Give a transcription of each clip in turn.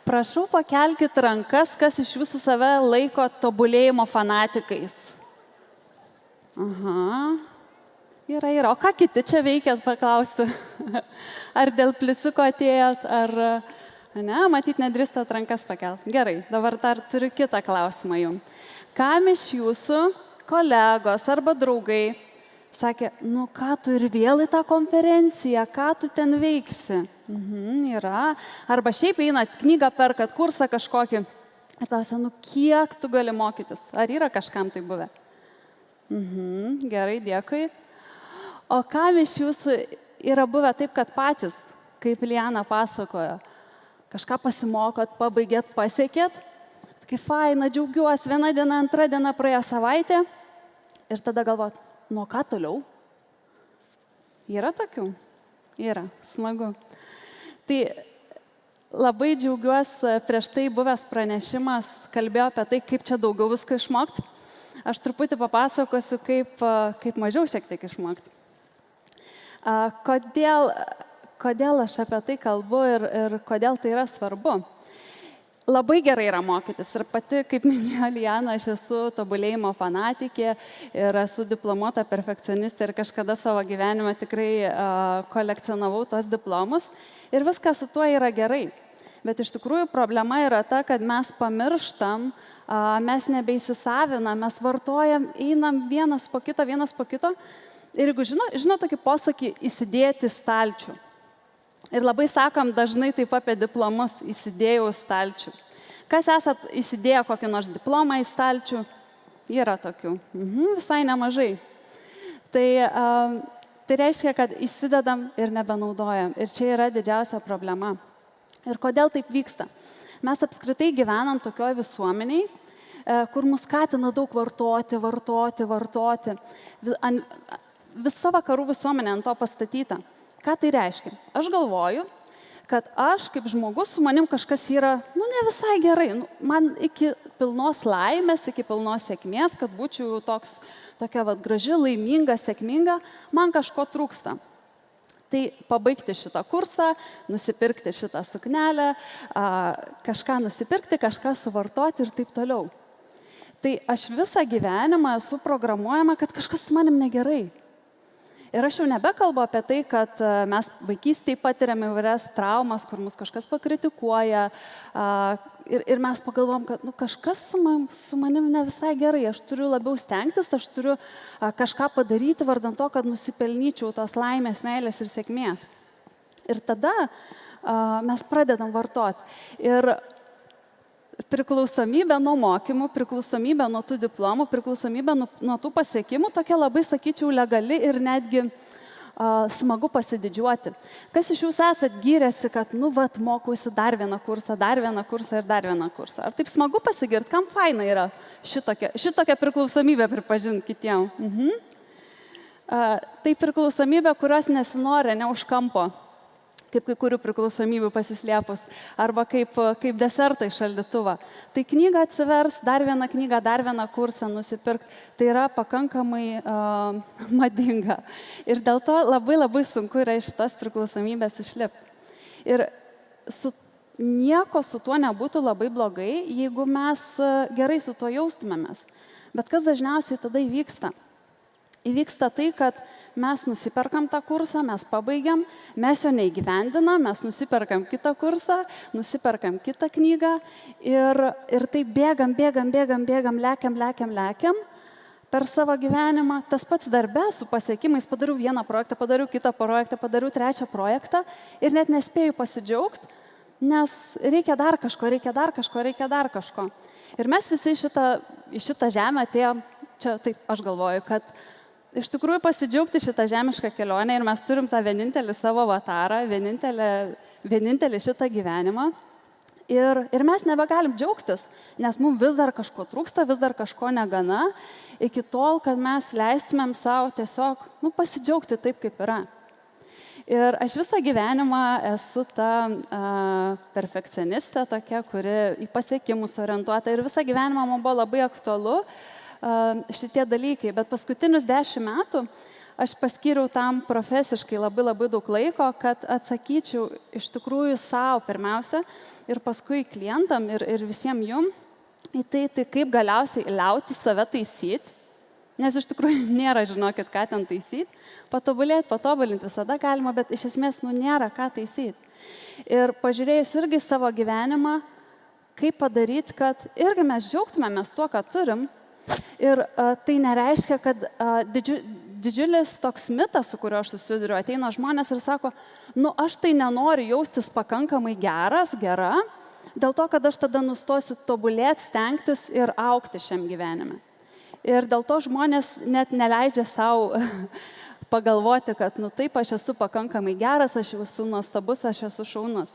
Prašau, pakelkit rankas, kas iš jūsų save laiko tobulėjimo fanatikais. Aha. Yra. O ką kiti čia veikėt, paklausiu? Ar dėl pliusiuko atėjot, ar... Ne, matyt, nedrįstat rankas pakelt. Gerai, dabar dar turiu kitą klausimą jums. Kam iš jūsų kolegos arba draugai sakė, nu ką tu ir vėl į tą konferenciją, ką tu ten veiksi? Yra. Arba šiaip einat, knygą perkat, kursą kažkokį. Ir klausia, nu kiek tu gali mokytis? Ar yra kažkam tai buvę? Gerai, dėkui. O kam iš jūsų yra buvę taip, kad patys, kaip Liana pasakojo, kažką pasimokot, pabaigėt, pasiekėt, kai faina, džiaugiuosi, viena diena, antra diena, praėjo savaitė ir tada galvot, nu ką toliau? Yra tokių? Yra, smagu. Tai labai džiaugiuosi, prieš tai buvęs pranešimas kalbėjo apie tai, kaip čia daugiau visko išmokti. Aš truputį papasakosiu, kaip mažiau šiek tiek išmokti. Kodėl aš apie tai kalbu ir kodėl tai yra svarbu? Labai gerai yra mokytis ir pati, kaip minėjo Liana, aš esu tobulėjimo fanatikė ir esu diplomuota perfekcionistė ir kažkada savo gyvenime tikrai kolekcionavau tos diplomus ir viskas su tuo yra gerai. Bet iš tikrųjų problema yra ta, kad mes pamirštam, mes nebeįsisavinam, mes vartojam, einam vienas po kito ir jeigu žino tokį posakį įsidėti stalčių. Ir labai sakom dažnai taip apie diplomus įsidėjau stalčių. Kas esat įsidėję kokį nors diplomą į stalčių? Yra tokių. Visai nemažai. Tai reiškia, kad įsidedam ir nebenaudojam. Ir čia yra didžiausia problema. Ir kodėl taip vyksta? Mes apskritai gyvenam tokioj visuomeniai, kur mus skatina daug vartoti. Visa vakarų visuomenė ant to pastatyta. Ką tai reiškia? Aš galvoju, kad aš kaip žmogus su manim kažkas yra, ne visai gerai. Man iki pilnos laimės, iki pilnos sėkmės, kad būčiau tokia graži, laiminga, sėkminga, man kažko trūksta. Tai pabaigti šitą kursą, nusipirkti šitą suknelę, kažką nusipirkti, kažką suvartoti ir taip toliau. Tai aš visą gyvenimą esu programuojama, kad kažkas su manim negerai. Ir aš jau nebekalbu apie tai, kad mes vaikystėje patiriam įvairias traumas, kur mus kažkas pakritikuoja ir mes pagalvom, kad kažkas su manim ne visai gerai, aš turiu labiau stengtis, aš turiu kažką padaryti vardant to, kad nusipelnyčiau tos laimės, meilės ir sėkmės. Ir tada mes pradedam vartoti. Ir priklausomybė nuo mokymų, priklausomybė nuo tų diplomų, priklausomybė nuo tų pasiekimų, tokia labai, sakyčiau, legali ir netgi smagu pasididžiuoti. Kas iš jūsų esat gyrėsi, kad, mokausi dar vieną kursą ir dar vieną kursą? Ar taip smagu pasigirti, kam faina yra šitokia priklausomybė pripažinti kitiem? Tai priklausomybė, kurios nesinori, ne už kampo, kaip kai kurių priklausomybių pasislėpus, arba kaip desertą iš šaldytuvą. Tai knygą atsivers, dar vieną knygą, dar vieną kursą nusipirkti, tai yra pakankamai madinga. Ir dėl to labai sunku yra iš šitos priklausomybės išlipti. Ir nieko su tuo nebūtų labai blogai, jeigu mes gerai su tuo jaustumėmės. Bet kas dažniausiai tada įvyksta? Įvyksta tai, kad mes nusiperkam tą kursą, mes pabaigiam, mes jo neįgyvendinam, mes nusiperkam kitą kursą, nusiperkam kitą knygą ir taip bėgam, lekiam per savo gyvenimą. Tas pats darbe su pasiekimais, padariau vieną projektą, padariau kitą projektą, padariau trečią projektą ir net nespėjau pasidžiaugti, nes reikia dar kažko. Ir mes visi į šitą žemę atėjom, čia taip aš galvoju, kad iš tikrųjų pasidžiaugti šitą žemišką kelionę ir mes turim tą vienintelį savo avatarą, vienintelį šitą gyvenimą ir mes nebegalim džiaugtis, nes mums vis dar kažko trūksta, vis dar kažko negana, iki tol, kad mes leistumėm savo tiesiog pasidžiaugti taip, kaip yra. Ir aš visą gyvenimą esu ta perfekcionistė tokia, kuri į pasiekimus orientuota ir visą gyvenimą man buvo labai aktualu šitie dalykai, bet paskutinius 10 metų aš paskyriau tam profesiškai labai daug laiko, kad atsakyčiau iš tikrųjų savo pirmiausia ir paskui klientam ir visiems jum į tai kaip galiausiai liauti save taisyti, nes iš tikrųjų nėra, žinokit, ką ten taisyti, patobulinti visada galima, bet iš esmės nėra ką taisyti. Ir pažiūrėjus irgi savo gyvenimą, kaip padaryti, kad irgi mes džiaugtumėmės tuo, ką turim. Ir tai nereiškia, kad didžiulis toks mitas, su kuriuo aš susiduriu, ateina žmonės ir sako, aš tai nenoriu jaustis pakankamai gera, dėl to, kad aš tada nustosiu tobulėti, stengtis ir augti šiam gyvenime. Ir dėl to žmonės net neleidžia savo pagalvoti, kad taip, aš esu pakankamai geras, aš esu nuostabus, aš esu šaunus.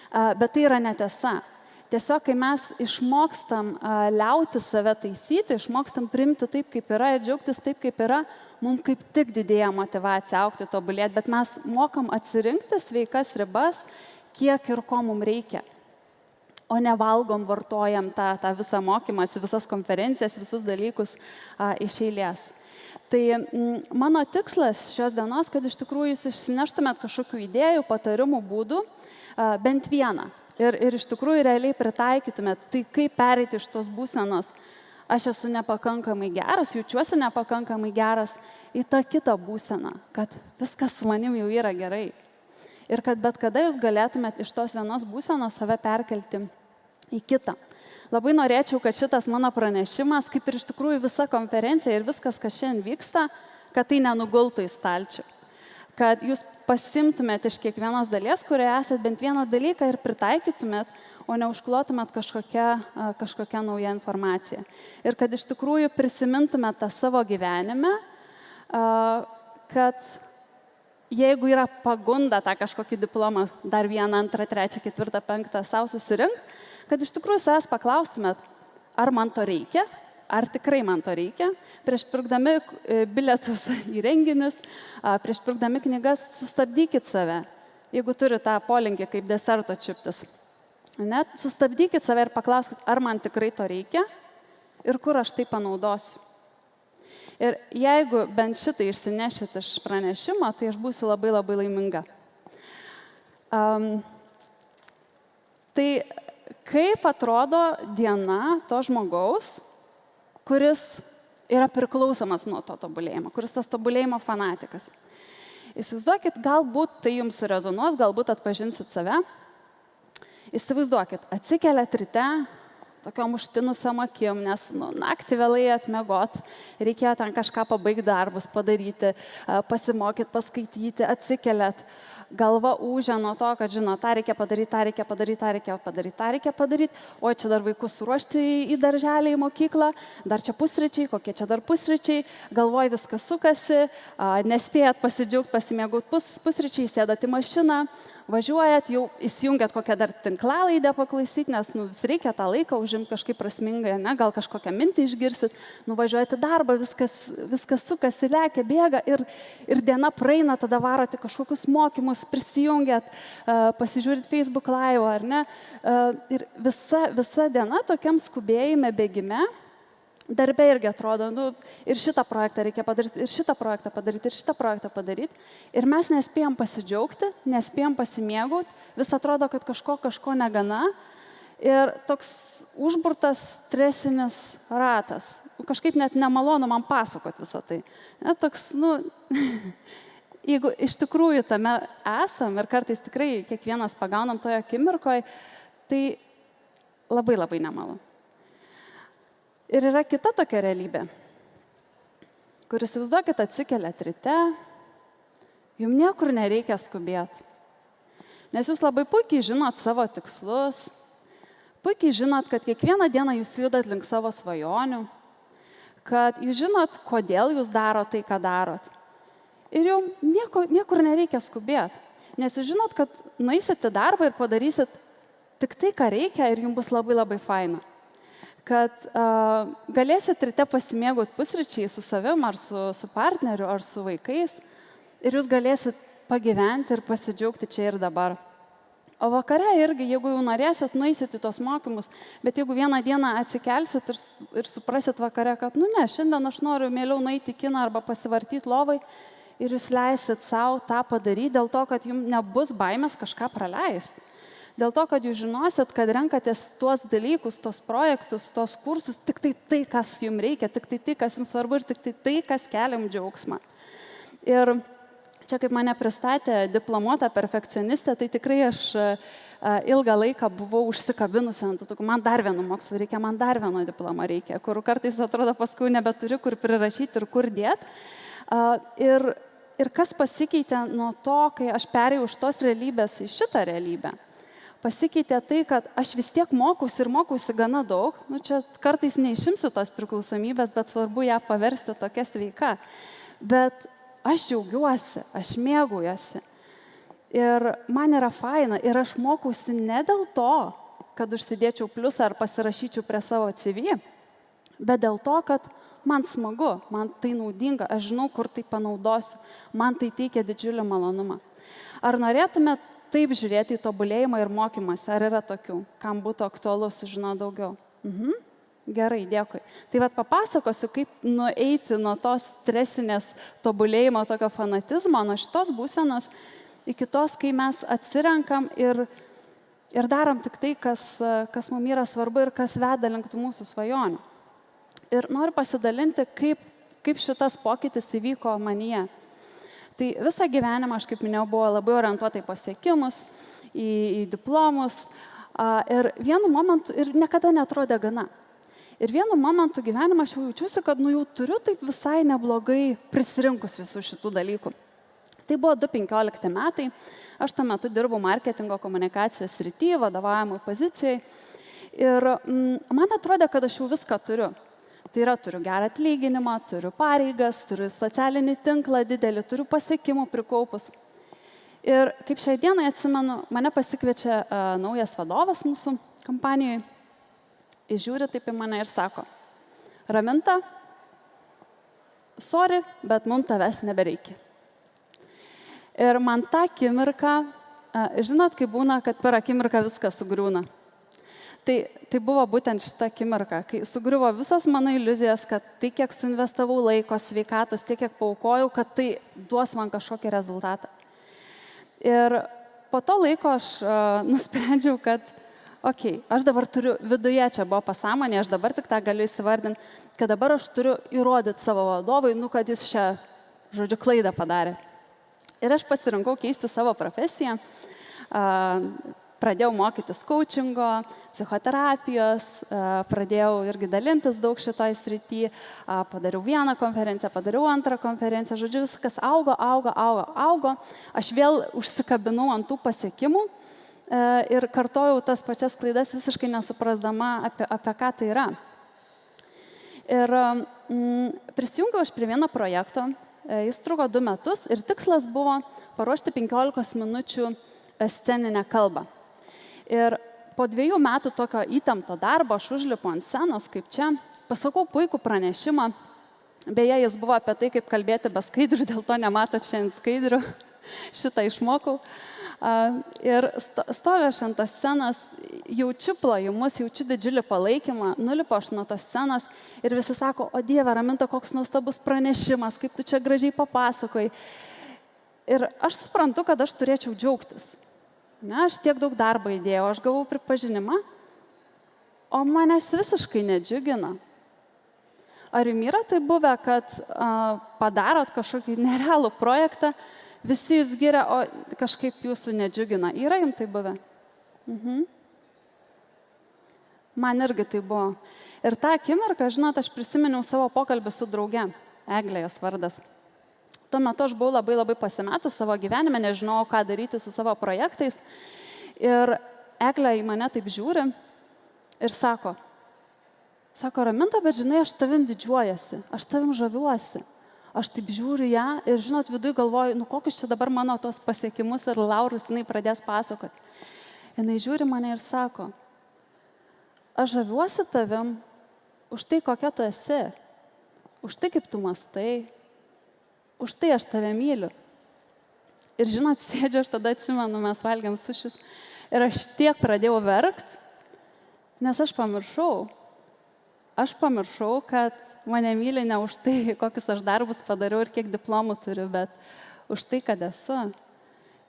Bet tai yra netiesa. Tiesiog, kai mes išmokstam liauti save taisyti, išmokstam priimti taip, kaip yra ir džiaugtis taip, kaip yra, mums kaip tik didėja motyvacija augti, tobulėti, bet mes mokam atsirinkti sveikas ribas, kiek ir ko mums reikia. O nevalgom, vartojam tą visą mokymąsi, visas konferencijas, visus dalykus iš eilės. Tai mano tikslas šios dienos, kad iš tikrųjų jūs išsineštumėt kažkokių idėjų, patarimų, būdų, bent vieną. Ir iš tikrųjų realiai pritaikytumėt, tai kaip pereiti iš tos būsenos, aš esu nepakankamai geras, jaučiuosi nepakankamai geras, į tą kitą būseną, kad viskas su manim jau yra gerai. Ir kad bet kada jūs galėtumėt iš tos vienos būsenos save perkelti į kitą. Labai norėčiau, kad šitas mano pranešimas, kaip ir iš tikrųjų visa konferencija ir viskas, kas šiandien vyksta, kad tai nenugultų į stalčių. Kad jūs pasimtumėt iš kiekvienos dalies, kurioje esat bent vieną dalyką ir pritaikytumėt, o neužklotumėt kažkokią naują informaciją. Ir kad iš tikrųjų prisimintumėt tą savo gyvenime, kad jeigu yra pagunda tą kažkokį diplomą, dar vieną, antrą, trečią, ketvirtą, penktą savo susirinkti, kad iš tikrųjų savęs paklaustumėt, ar man to reikia, ar tikrai man to reikia. Prieš pirkdami bilietus į renginius, prieš pirkdami knygas, sustabdykit save, jeigu turi tą polinkį kaip deserto čiuptis. Net sustabdykit save ir paklauskit, ar man tikrai to reikia ir kur aš tai panaudosiu. Ir jeigu bent šitai išsinešit iš pranešimo, tai aš būsiu labai laiminga. Tai kaip atrodo diena to žmogaus, kuris yra priklausomas nuo to tobulėjimo, kuris tas tobulėjimo fanatikas. Įsivaizduokit, galbūt tai jums surezonuos, galbūt atpažinsit save. Įsivaizduokit, atsikeliat ryte, tokiom užtinusiam akim, nes naktį vėlai atmiegot, reikėjo ten kažką pabaigti darbus, padaryti, pasimokyt, paskaityti, atsikeliat. Galva ūžia nuo to, kad žino, tą reikia padaryti, o čia dar vaikus suruošti į darželį, į mokyklą, dar čia pusryčiai, kokie čia dar pusryčiai, galvoj viskas sukasi, nespėjat pasidžiaugti, pasimėgauti pusryčiai, sėdat į mašiną, važiuojat, jau įsijungiat kokią dar tinklalaidę paklausyti, nes reikia tą laiką užimti kažkaip prasmingai, gal kažkokią mintį išgirsit, nuvažiuojat į darbą, viskas sukasi, lekia, bėga ir diena praeina, tada varot į kažkokius mokymus, prisijungiat, pasižiūrit Facebook live, ar ne? Ir visa diena tokiam skubėjime, bėgime, darbe irgi atrodo, ir šitą projektą reikia padaryti, ir šitą projektą padaryti, ir šitą projektą padaryti. Ir mes nespėjom pasidžiaugti, nespėjom pasimėgauti, vis atrodo, kad kažko negana. Ir toks užburtas stresinis ratas. Kažkaip net nemalonu man pasakoti visą tai. Toks, jeigu iš tikrųjų tame esam ir kartais tikrai kiekvienas pagaunam toje akimirkoje, tai labai nemalonu. Ir yra kita tokia realybė, kuris, įsivaizduokit, atsikeliat ryte, jums niekur nereikia skubėti. Nes jūs labai puikiai žinot savo tikslus, puikiai žinot, kad kiekvieną dieną jūs judat link savo svajonių, kad jūs žinot, kodėl jūs darot tai, ką darot. Ir jums niekur nereikia skubėti, nes jūs žinot, kad nueisit į darbą ir padarysit tik tai, ką reikia ir jums bus labai faina. Kad galėsit ryte pasimėgauti pusryčiai su savim, ar su partneriu, ar su vaikais, ir jūs galėsit pagyventi ir pasidžiaugti čia ir dabar. O vakare irgi, jeigu jau norėsit, nueisit į tos mokymus, bet jeigu vieną dieną atsikelsit ir suprasit vakare, kad, nu ne, šiandien aš noriu mieliau nueiti į kiną arba pasivartyti lovai ir jūs leisit savo tą padaryti dėl to, kad jums nebus baimės kažką praleisti. Dėl to, kad jūs žinosit, kad renkatės tuos dalykus, tos projektus, tos kursus, tik tai, kas jums reikia, tik tai, kas jums svarbu ir tik tai, kas kelia jums džiaugsmą. Ir čia kaip mane pristatė diplomuota perfekcionistė, tai tikrai aš ilgą laiką buvau užsikabinusi ant tų, man dar vieno mokslo reikia, man dar vieno diplomo reikia, kur kartais atrodo paskui nebeturiu, kur prirašyti ir kur dėti. Ir kas pasikeitė nuo to, kai aš perėjau iš tos realybės į šitą realybę. Pasikeitė tai, kad aš vis tiek mokausi gana daug. Nu, čia kartais neišimsiu tos priklausomybės, bet svarbu ją paversti tokia sveika. Bet aš džiaugiuosi, aš mėgaujuosi. Ir man yra faina. Ir aš mokausi ne dėl to, kad užsidėčiau pliusą ar pasirašyčiau prie savo CV, bet dėl to, kad man smagu, man tai naudinga, aš žinau, kur tai panaudosiu. Man tai teikia didžiulį malonumą. Ar norėtumėt taip žiūrėti į tobulėjimą ir mokymąsi? Ar yra tokių, kam būtų aktualu sužinoti daugiau? Gerai, dėkui. Tai papasakosiu, kaip nueiti nuo tos stresinės tobulėjimo, tokio fanatizmo, nuo šitos būsenos iki tos, kai mes atsirenkam ir darom tik tai, kas mums yra svarbu ir kas veda link mūsų svajonių. Ir noriu pasidalinti, kaip šitas pokytis įvyko manyje. Tai visą gyvenimą, aš kaip minėjau, buvo labai orientuota į pasiekimus, į diplomus. Ir vienu momentu, ir niekada neatrodė gana. Ir vienu momentu gyvenimą aš jau jaučiuosi, kad jau turiu taip visai neblogai prisirinkus visų šitų dalykų. Tai buvo 2015 metai. Aš tuo metu dirbau marketingo komunikacijos srityje, vadovavimo pozicijoje. Ir man atrodė, kad aš jau viską turiu. Tai yra, turiu gerą atlyginimą, turiu pareigas, turiu socialinį tinklą didelį, turiu pasiekimų prikaupus. Ir kaip šiai dienai atsimenu, mane pasikviečia naujas vadovas mūsų kompanijoje. Jis žiūri taip į mane ir sako: Raminta, sorry, bet mums tavęs nebereikia. Ir man tą akimirką, žinot, kaip būna, kad per akimirką viskas sugriūna. Tai buvo būtent šita akimirka, kai sugriuvo visos mano iliuzijos, kad tai, kiek suinvestavau laiko, sveikatos, tiek, kiek paaukojau, kad tai duos man kažkokį rezultatą. Ir po to laiko aš nusprendžiau, kad aš dabar turiu viduje, čia buvo pasąmonė, aš dabar tik tą galiu įsivardinti, kad dabar aš turiu įrodyti savo vadovui, kad jis šią, žodžiu, klaidą padarė. Ir aš pasirinkau keisti savo profesiją, pradėjau mokytis coachingo, psichoterapijos, pradėjau irgi dalintis daug šitoj srity, padariau vieną konferenciją, padariau antrą konferenciją, žodžiu, viskas augo. Aš vėl užsikabinau ant tų pasiekimų, ir kartojau tas pačias klaidas visiškai nesuprasdama, apie ką tai yra. Ir prisijungiau aš prie vieno projekto, jis truko 2 metus ir tikslas buvo paruošti 15 minučių sceninę kalbą. Ir po 2 metų tokio įtempto darbo aš užlipu ant scenos, kaip čia, pasakau puikų pranešimą. Beje, jis buvo apie tai, kaip kalbėti be skaidrių, dėl to nematot šiandien skaidrių. Šitą išmokau. Ir stoviu aš ant tos scenos, jaučiu plojimus, jaučiu didžiulį palaikymą, nulipu aš nuo tos scenos ir visi sako: o Dieve, Raminta, koks nuostabus pranešimas, kaip tu čia gražiai papasakoji. Ir aš suprantu, kad aš turėčiau džiaugtis. Aš tiek daug darbo įdėjau, aš gavau pripažinimą, o manęs visiškai nedžiugina. Ar jums yra tai buvę, kad padarot kažkokį nerealų projektą, visi jūs giria, o kažkaip jūsų nedžiugina? Yra jums tai buvę? Man irgi tai buvo. Ir tą akimirką, žinot, aš prisiminiau savo pokalbį su drauge, Eglė jos vardas. Tuo metu aš buvau labai pasimetus savo gyvenime, nežinojau, ką daryti su savo projektais. Ir Eglė į mane taip žiūri ir sako: Raminta, bet žinai, aš tavim didžiuojasi, aš tavim žaviuosi. Aš taip žiūriu ją ir, žinot, viduj galvoju, kokius čia dabar mano tos pasiekimus ir laurus jinai pradės pasakoti. Jinai žiūri mane ir sako: aš žaviuosi tavim už tai, kokia tu esi, už tai, kaip tu mąstai, už tai aš tave myliu. Ir žinot, sėdžiu, aš tada atsimenu, mes valgiam sušius. Ir aš tiek pradėjau verkt, nes aš pamiršau. Aš pamiršau, kad mane myli ne už tai, kokius aš darbus padariau ir kiek diplomų turiu, bet už tai, kad esu.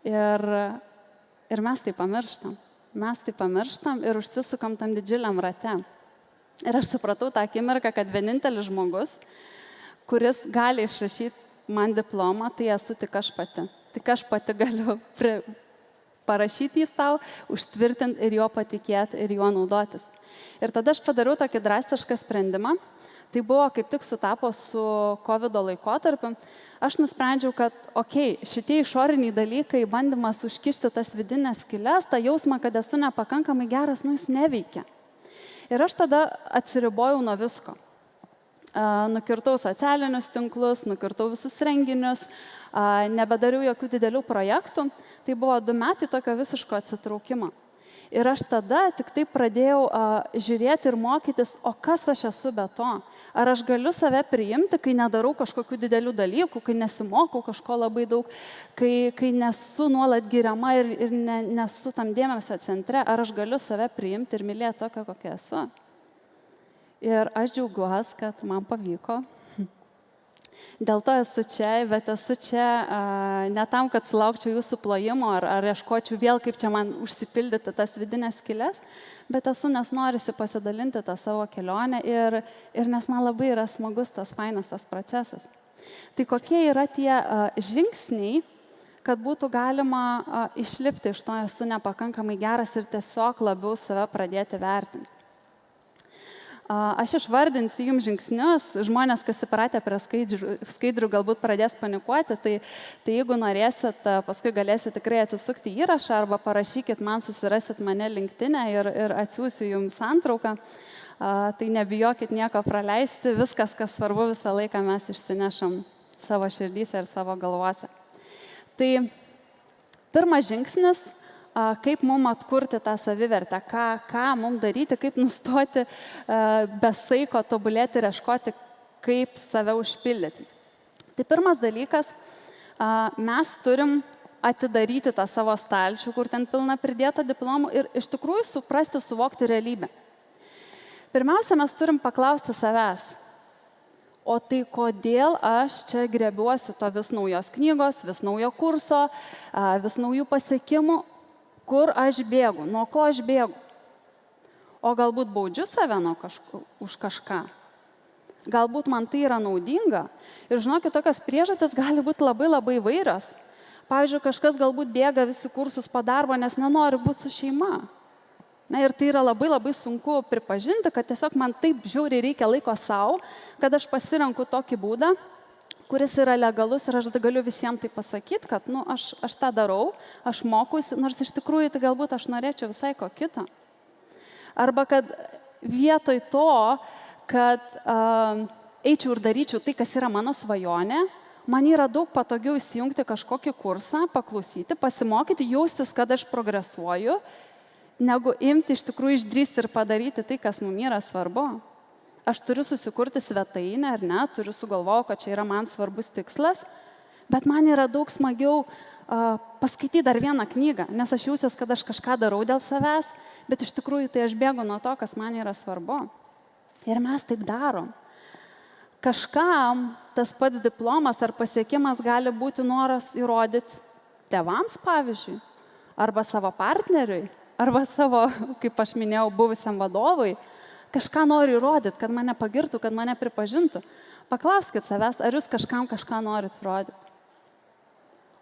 Ir mes tai pamirštam. Mes tai pamirštam ir užsisukam tam didžiuliam rate. Ir aš supratau tą akimirką, kad vienintelis žmogus, kuris gali išrašyti man diplomą, tai esu tik aš pati. Tik aš pati galiu parašyti jį savo, užtvirtinti ir jo patikėti ir juo naudotis. Ir tada aš padariau tokį drastišką sprendimą. Tai buvo kaip tik sutapo su COVID laikotarpiu. Aš nusprendžiau, kad šitie išoriniai dalykai, bandymas užkišti tas vidinės skylės, tą jausmą, kad esu nepakankamai geras, jis neveikia. Ir aš tada atsiribojau nuo visko. Nukirtau socialinius tinklus, nukirtau visus renginius, nebedariau jokių didelių projektų. Tai buvo 2 metai tokio visiško atsitraukimo. Ir aš tada tik tai pradėjau žiūrėti ir mokytis, o kas aš esu be to. Ar aš galiu save priimti, kai nedarau kažkokių didelių dalykų, kai nesimokau kažko labai daug, kai nesu nuolat giriama ir nesu tam dėmesio centre. Ar aš galiu save priimti ir mylėti tokią, kokia esu. Ir aš džiaugiuosi, kad man pavyko. Dėl to esu čia, bet esu čia ne tam, kad sulaukčiau jūsų plojimo ar ieškočiau vėl, kaip čia man užsipildyti tas vidinės skylės, bet esu, nes norisi pasidalinti tą savo kelionę ir nes man labai yra smagus tas fainas tas procesas. Tai kokie yra tie žingsniai, kad būtų galima išlipti iš to, esu nepakankamai geras ir tiesiog labiau save pradėti vertinti. Aš išvardinsiu jums žingsnius, žmonės, kas įpratę prie skaidrių, galbūt pradės panikuoti, tai jeigu norėsit, paskui galėsit tikrai atsisukti įrašą arba parašykit man, susirasit mane LinkedIn ir atsiųsiu jums santrauką. Tai nebijokit nieko praleisti, viskas, kas svarbu, visą laiką mes išsinešam savo širdyse ir savo galvose. Tai pirmas žingsnis, kaip mums atkurti tą savivertę, ką mums daryti, kaip nustoti be saiko tobulėti ir ieškoti, kaip save užpildyti. Tai pirmas dalykas, mes turim atidaryti tą savo stalčių, kur ten pilna pridėta diplomų ir iš tikrųjų suprasti, suvokti realybę. Pirmiausia, mes turim paklausti savęs, o tai kodėl aš čia griebiuosi to vis naujos knygos, vis naujo kurso, vis naujų pasiekimų, kur aš bėgu, nuo ko aš bėgu. O galbūt baudžiu save už kažką. Galbūt man tai yra naudinga. Ir žinokit, tokios priežastys gali būti labai labai įvairios. Pavyzdžiui, kažkas galbūt bėga visi kursus po darbo, nes nenori būti su šeima. Ir tai yra labai labai sunku pripažinti, kad tiesiog man taip žiauriai reikia laiko savo, kad aš pasirenku tokį būdą, kuris yra legalus ir aš galiu visiems tai pasakyti, kad aš tą darau, aš mokusi, nors iš tikrųjų tai galbūt aš norėčiau visai ko kito. Arba kad vietoj to, kad eičiau ir daryčiau tai, kas yra mano svajonė, man yra daug patogiau įsijungti kažkokį kursą, paklausyti, pasimokyti, jaustis, kad aš progresuoju, negu imti iš tikrųjų išdrįsti ir padaryti tai, kas mums yra svarbu. Aš turiu susikurti svetainę, ar ne, turiu sugalvojau, kad čia yra man svarbus tikslas, bet man yra daug smagiau paskaityti dar vieną knygą, nes aš jausiuosi, kad aš kažką darau dėl savęs, bet iš tikrųjų tai aš bėgu nuo to, kas man yra svarbu. Ir mes taip darom. Kažkam tas pats diplomas ar pasiekimas gali būti noras įrodyti tėvams, pavyzdžiui, arba savo partneriui, arba savo, kaip aš minėjau, buvusiam vadovui. Kažką noriu įrodyti, kad mane pagirtų, kad mane pripažintų. Paklauskit savęs, ar jūs kažkam kažką norit įrodyti.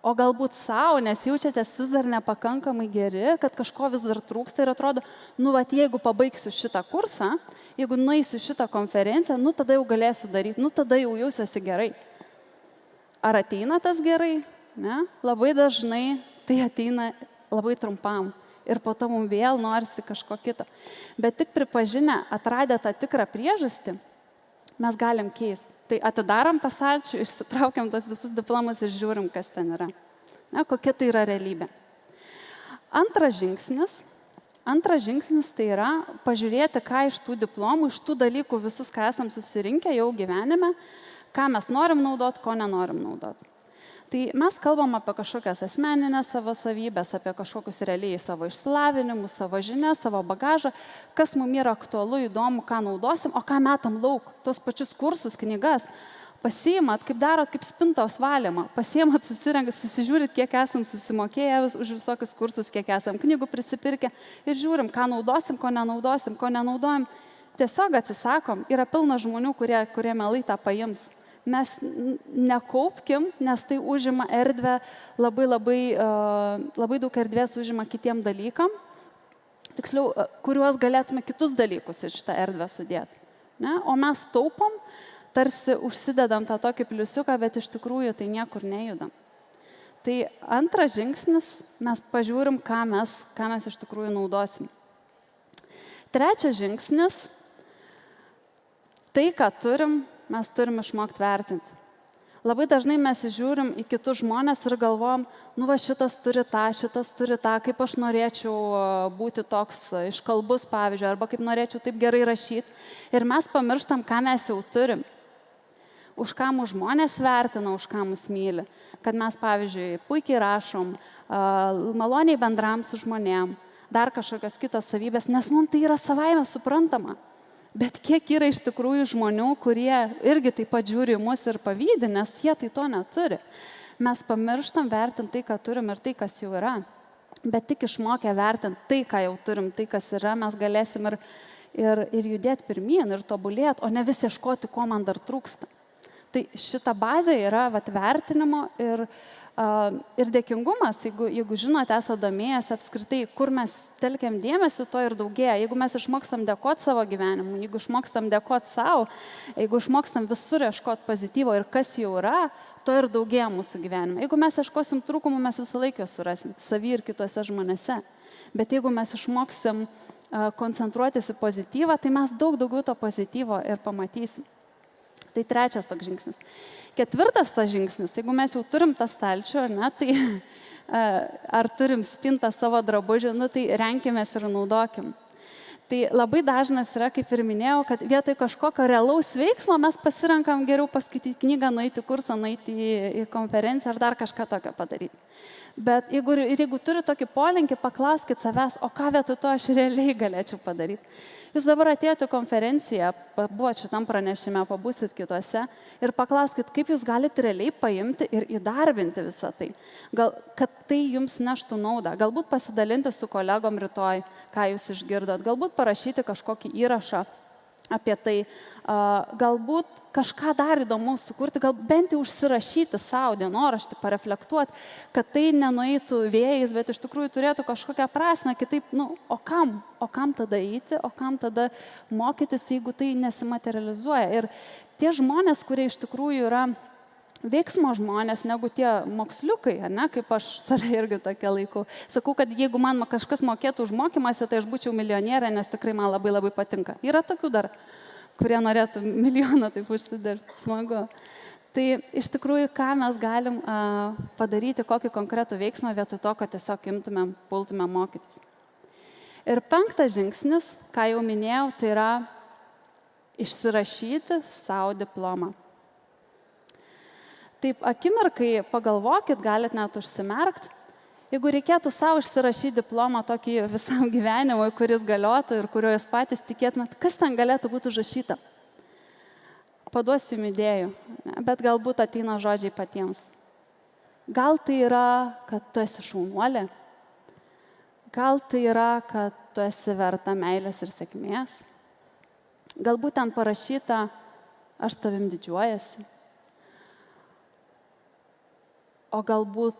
O galbūt savo, nes jaučiatės vis dar nepakankamai geri, kad kažko vis dar trūksta ir atrodo, jeigu pabaigsiu šitą kursą, jeigu nueisiu šitą konferenciją, tada jau galėsiu daryti, tada jau jausiuosi gerai. Ar ateina tas gerai? Ne? Labai dažnai tai ateina labai trumpam. Ir po to mums vėl norisi kažko kito. Bet tik pripažinę, atradę tą tikrą priežastį, mes galim keisti. Tai atidarom tą stalčių, išsitraukiam tas visus diplomus ir žiūrim, kas ten yra. Kokia tai yra realybė. Antras žingsnis tai yra pažiūrėti, ką iš tų diplomų, iš tų dalykų visus, ką esam susirinkę jau gyvenime, ką mes norim naudoti, ko nenorim naudoti. Tai mes kalbam apie kažkokias asmeninės savo savybės, apie kažkokius realiai savo išsilavinimus, savo žinias, savo bagažą, kas mums yra aktualu, įdomu, ką naudosim, o ką metam lauk, tos pačius kursus, knygas. Pasiimat, kaip darot, kaip spintos valymą, pasiimat, susirenkat, susižiūrit, kiek esam susimokėję už visokius kursus, kiek esam knygų prisipirkę ir žiūrim, ką naudosim, ko nenaudojam. Tiesiog atsisakom, yra pilna žmonių, kurie mielai tą paims. Mes nekaupkim, nes tai užima erdvę, labai daug erdvės užima kitiem dalykam, tiksliau, kuriuos galėtume kitus dalykus į šitą erdvę sudėti. Ne? O mes taupom, tarsi užsidedam tą tokį pliusiuką, bet iš tikrųjų tai niekur nejudam. Tai antras žingsnis, mes pažiūrim, ką mes iš tikrųjų naudosim. Trečias žingsnis, tai, ką turim, mes turim išmokti vertinti. Labai dažnai mes žiūrim į kitus žmonės ir galvom, nu va šitas turi tą, kaip aš norėčiau būti toks iškalbus, pavyzdžiui, arba kaip norėčiau taip gerai rašyti. Ir mes pamirštam, ką mes jau turim. Už ką mūsų žmonės vertina, už ką mus myli. Kad mes, pavyzdžiui, puikiai rašom, maloniai bendram su žmonėm, dar kažkokios kitos savybės, nes mums tai yra savaime suprantama. Bet kiek yra iš tikrųjų žmonių, kurie irgi taip pat žiūri mus ir pavydi, nes jie tai to neturi. Mes pamirštam vertinti tai, ką turim ir tai, kas jau yra. Bet tik išmokę vertinti tai, ką jau turim, tai, kas yra, mes galėsim ir judėti pirmyn, ir tobulėti, o ne vis ieškoti, ko man dar trūksta. Tai šita bazė yra vertinimo ir dėkingumas, jeigu žinote, esate domėjęs apskritai, kur mes telkiam dėmesį, to ir daugėja. Jeigu mes išmokstam dėkoti savo gyvenimu, jeigu išmokstam dėkoti savo, jeigu išmokstam visur ieškoti pozityvo ir kas jau yra, to ir daugėja mūsų gyvenime. Jeigu mes ieškosim trūkumų, mes visą laiką juos surasim, savy ir kitose žmonėse. Bet jeigu mes išmoksim koncentruotis į pozityvą, tai mes daug daugiau to pozityvo ir pamatysim. Tai trečias toks žingsnis. Ketvirtas tas žingsnis, jeigu mes jau turim tą stalčių, tai ar turim spintą savo drabužių, tai renkimės ir naudokim. Tai labai dažnas yra, kaip ir minėjau, kad vietoj kažkokio realaus veiksmo mes pasirenkam geriau paskaityti knygą, nueiti į kursą, nueiti į konferenciją ar dar kažką tokio padaryti. Bet jeigu turi tokį polinkį, paklauskit savęs, o ką vietoj to aš realiai galėčiau padaryti. Jūs dabar atėjote į konferenciją, buvote šitam pranešime, pabūsit kitose ir paklauskit, kaip jūs galite realiai paimti ir įdarbinti visą tai. Kad tai jums neštų naudą. Galbūt pasidalinti su kolegom rytoj, ką jūs išgirdot. Galbūt parašyti kažkokį įrašą apie tai. Galbūt kažką dar įdomu sukurti, gal bent jau užsirašyti savo dienoraštį, pareflektuoti, kad tai nenueitų vėjais, bet iš tikrųjų turėtų kažkokią prasmę, kitaip, o kam tada eiti, o kam tada mokytis, jeigu tai nesimaterializuoja. Ir tie žmonės, kurie iš tikrųjų yra veiksmo žmonės, negu tie moksliukai, kaip aš save irgi tokia laikau. Sakau, kad jeigu man kažkas mokėtų už mokymąsi, tai aš būčiau milijonierė, nes tikrai man labai labai patinka. Yra tokių dar, kurie norėtų milijoną taip užsidirbti, smagu. Tai iš tikrųjų, ką mes galim padaryti, kokį konkretų veiksmą vietoj to, kad tiesiog imtumėm, pultumėm mokytis. Ir penktas žingsnis, ką jau minėjau, tai yra išsirašyti savo diplomą. Taip, akimirkai pagalvokit, galit net užsimerkt. Jeigu reikėtų savo išsirašyti diplomą tokį visam gyvenimui, kuris galiotų ir kurio jūs patys tikėtumėt, kas ten galėtų būti užrašyta? Paduosiu jums idėjų, bet galbūt ateina žodžiai patiems. Gal tai yra, kad tu esi šaunuolė? Gal tai yra, kad tu esi verta meilės ir sėkmės? Galbūt ten parašyta, aš tavim didžiuojasi. O galbūt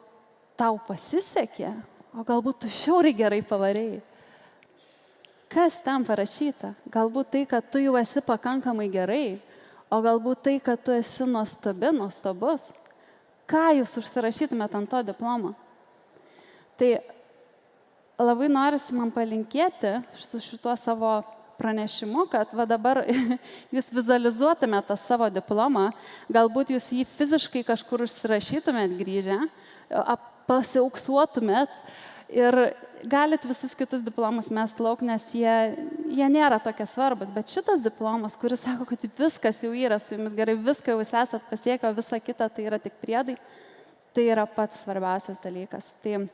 tau pasisekė, o galbūt tu žiauriai gerai pavarėjai. Kas ten parašyta? Galbūt tai, kad tu jau esi pakankamai gerai, o galbūt tai, kad tu esi nuostabus. Ką jūs užsirašytumėte ant to diplomo? Tai labai norisi man palinkėti su šituo savo pranešimu, kad va dabar jūs vizualizuotumėte tą savo diplomą, galbūt jūs jį fiziškai kažkur užsirašytumėt grįžę, pasiauksuotumėt ir galit visus kitus diplomus mest lauk, nes jie nėra tokie svarbus. Bet šitas diplomas, kuris sako, kad viskas jau yra su jumis gerai, viską jau jūs esat pasiekę, visa kita tai yra tik priedai, tai yra pats svarbiausias dalykas. Tai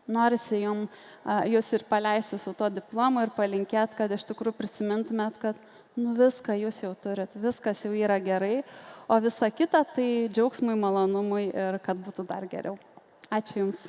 norisi jūs ir paleisti su tuo diplomu ir palinkėti, kad iš tikrųjų prisimintumėt, kad viską jūs jau turit, viskas jau yra gerai, o visa kita tai džiaugsmui, malonumui ir kad būtų dar geriau. Ačiū Jums.